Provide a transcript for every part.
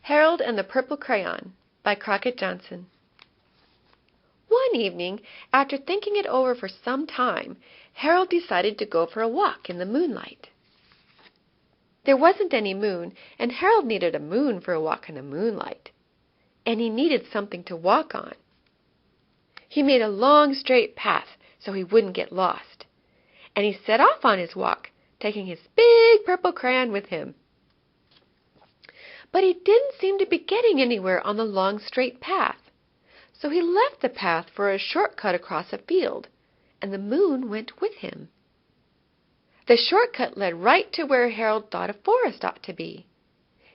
Harold and the Purple Crayon by Crocket Johnson. One evening, after thinking it over for some time, Harold decided to go for a walk in the moonlight. There wasn't any moon, and Harold needed a moon for a walk in the moonlight. And he needed something to walk on. He made a long straight path so he wouldn't get lost. And he set off on his walk, taking his big purple crayon with him. But he didn't seem to be getting anywhere on the long straight path. So he left the path for a shortcut across a field, and the moon went with him. The shortcut led right to where Harold thought a forest ought to be.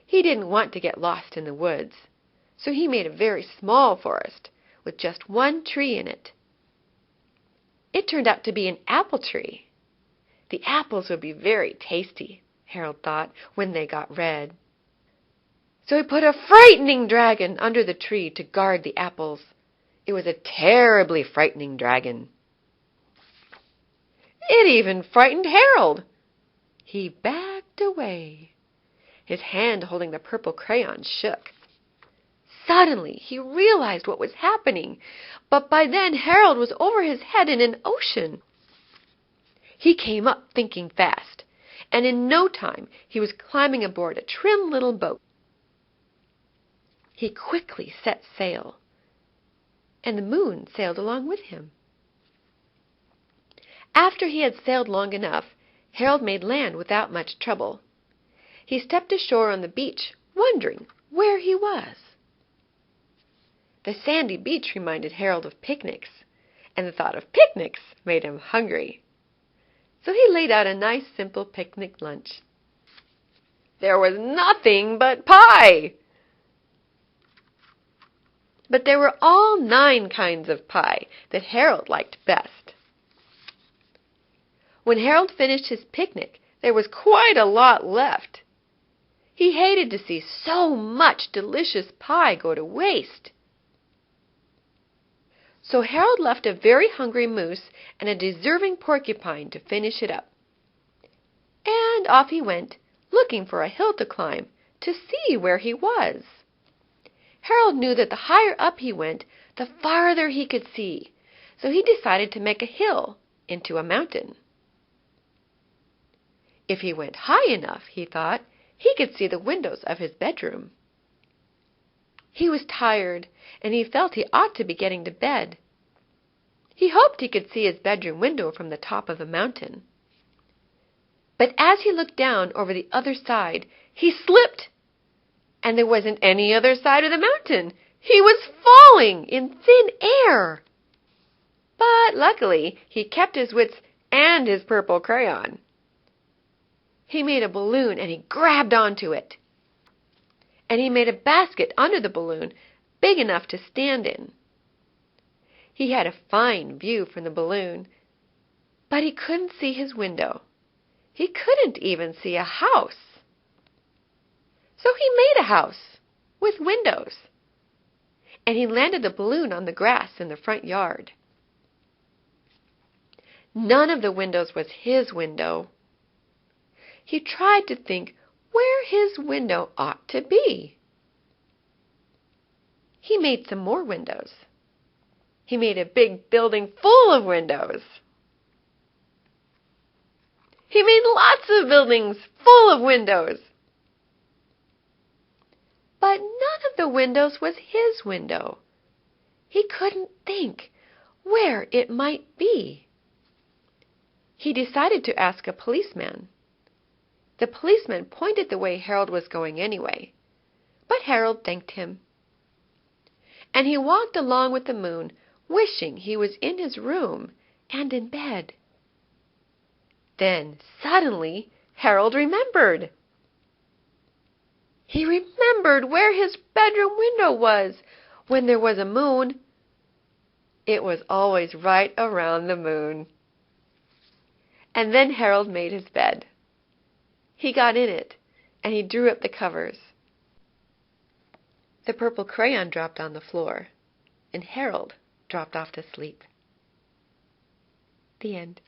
He didn't want to get lost in the woods, so he made a very small forest with just one tree in it. It turned out to be an apple tree. The apples would be very tasty, Harold thought, when they got red. So he put a frightening dragon under the tree to guard the apples. It was a terribly frightening dragon. It even frightened Harold. He backed away. His hand holding the purple crayon shook. Suddenly he realized what was happening, but by then Harold was over his head in an ocean. He came up thinking fast, and in no time he was climbing aboard a trim little boat. He quickly set sail, and the moon sailed along with him. After he had sailed long enough, Harold made land without much trouble. He stepped ashore on the beach, wondering where he was. The sandy beach reminded Harold of picnics, and the thought of picnics made him hungry. So he laid out a nice, simple picnic lunch. There was nothing but pie! But there were all 9 kinds of pie that Harold liked best. When Harold finished his picnic, there was quite a lot left. He hated to see so much delicious pie go to waste. So Harold left a very hungry moose and a deserving porcupine to finish it up. And off he went, looking for a hill to climb, to see where he was. Harold knew that the higher up he went, the farther he could see, so he decided to make a hill into a mountain. If he went high enough, he thought, he could see the windows of his bedroom. He was tired, and he felt he ought to be getting to bed. He hoped he could see his bedroom window from the top of the mountain. But as he looked down over the other side, he slipped, and there wasn't any other side of the mountain. He was falling in thin air. But luckily, he kept his wits and his purple crayon. He made a balloon and he grabbed onto it. And he made a basket under the balloon big enough to stand in. He had a fine view from the balloon, but he couldn't see his window. He couldn't even see a house. So he made a house with windows, and he landed the balloon on the grass in the front yard. None of the windows was his window. He tried to think where his window ought to be. He made some more windows. He made a big building full of windows. He made lots of buildings full of windows. But none of the windows was his window. He couldn't think where it might be. He decided to ask a policeman. The policeman pointed the way Harold was going anyway, but Harold thanked him. And he walked along with the moon, wishing he was in his room and in bed. Then suddenly Harold remembered. He remembered where his bedroom window was when there was a moon. It was always right around the moon. And then Harold made his bed. He got in it, and he drew up the covers. The purple crayon dropped on the floor, and Harold dropped off to sleep. The end.